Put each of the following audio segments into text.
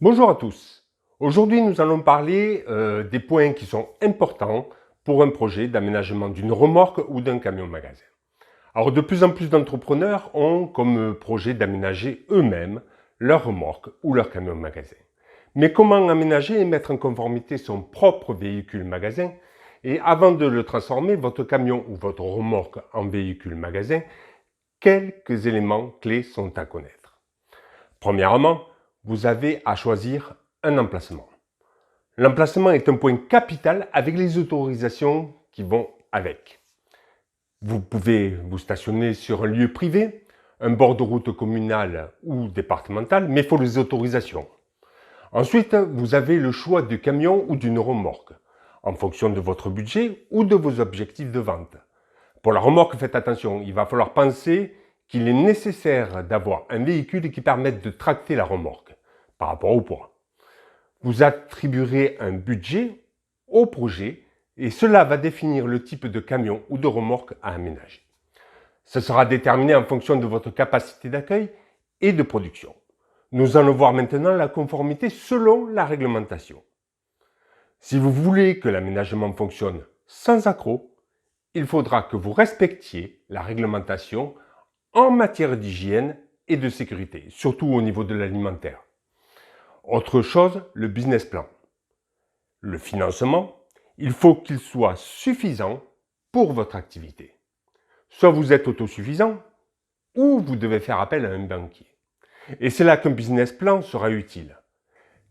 Bonjour à tous. Aujourd'hui, nous allons parler des points qui sont importants pour un projet d'aménagement d'une remorque ou d'un camion-magasin. Alors, de plus en plus d'entrepreneurs ont comme projet d'aménager eux-mêmes leur remorque ou leur camion-magasin. Mais comment aménager et mettre en conformité son propre véhicule-magasin? Et avant de le transformer, votre camion ou votre remorque en véhicule-magasin, quelques éléments clés sont à connaître. Premièrement, vous avez à choisir un emplacement. L'emplacement est un point capital avec les autorisations qui vont avec. Vous pouvez vous stationner sur un lieu privé, un bord de route communal ou départemental, mais il faut les autorisations. Ensuite, vous avez le choix du camion ou d'une remorque, en fonction de votre budget ou de vos objectifs de vente. Pour la remorque, faites attention, il va falloir penser qu'il est nécessaire d'avoir un véhicule qui permette de tracter la remorque par rapport au poids. Vous attribuerez un budget au projet et cela va définir le type de camion ou de remorque à aménager. Ce sera déterminé en fonction de votre capacité d'accueil et de production. Nous allons voir maintenant la conformité selon la réglementation. Si vous voulez que l'aménagement fonctionne sans accroc, il faudra que vous respectiez la réglementation en matière d'hygiène et de sécurité, surtout au niveau de l'alimentaire. Autre chose, le business plan. Le financement, il faut qu'il soit suffisant pour votre activité. Soit vous êtes autosuffisant, ou vous devez faire appel à un banquier. Et c'est là qu'un business plan sera utile.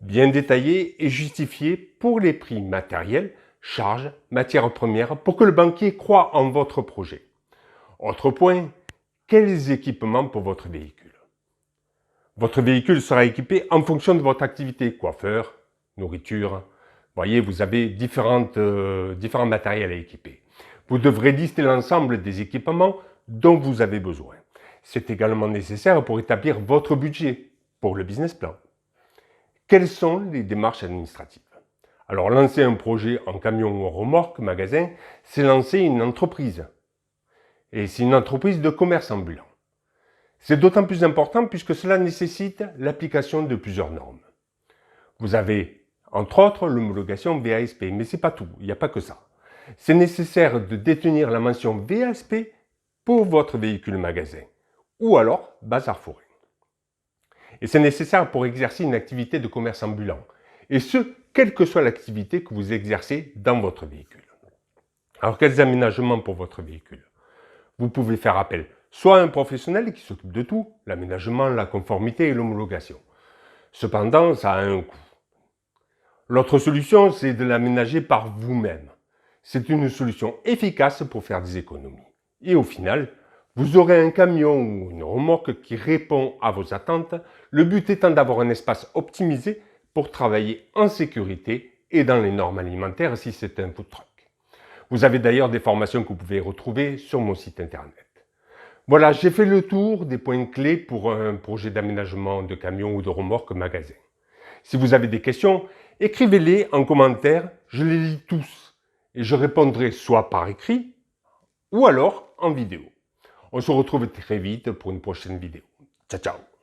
Bien détaillé et justifié pour les prix matériels, charges, matières premières, pour que le banquier croie en votre projet. Autre point, quels équipements pour votre véhicule? Votre véhicule sera équipé en fonction de votre activité, coiffeur, nourriture. Voyez, vous avez différents matériels à équiper. Vous devrez lister l'ensemble des équipements dont vous avez besoin. C'est également nécessaire pour établir votre budget pour le business plan. Quelles sont les démarches administratives? Alors, lancer un projet en camion ou en remorque, magasin, c'est lancer une entreprise. Et c'est une entreprise de commerce ambulant. C'est d'autant plus important puisque cela nécessite l'application de plusieurs normes. Vous avez, entre autres, l'homologation VASP, mais ce n'est pas tout, il n'y a pas que ça. C'est nécessaire de détenir la mention VASP pour votre véhicule magasin, ou alors bazar fourré. Et c'est nécessaire pour exercer une activité de commerce ambulant, et ce, quelle que soit l'activité que vous exercez dans votre véhicule. Alors, quels aménagements pour votre véhicule? Vous pouvez faire appel soit à un professionnel qui s'occupe de tout, l'aménagement, la conformité et l'homologation. Cependant, ça a un coût. L'autre solution, c'est de l'aménager par vous-même. C'est une solution efficace pour faire des économies. Et au final, vous aurez un camion ou une remorque qui répond à vos attentes, le but étant d'avoir un espace optimisé pour travailler en sécurité et dans les normes alimentaires si c'est un food truck. Vous avez d'ailleurs des formations que vous pouvez retrouver sur mon site internet. Voilà, j'ai fait le tour des points clés pour un projet d'aménagement de camion ou de remorque magasin. Si vous avez des questions, écrivez-les en commentaire, je les lis tous et je répondrai soit par écrit ou alors en vidéo. On se retrouve très vite pour une prochaine vidéo. Ciao, ciao!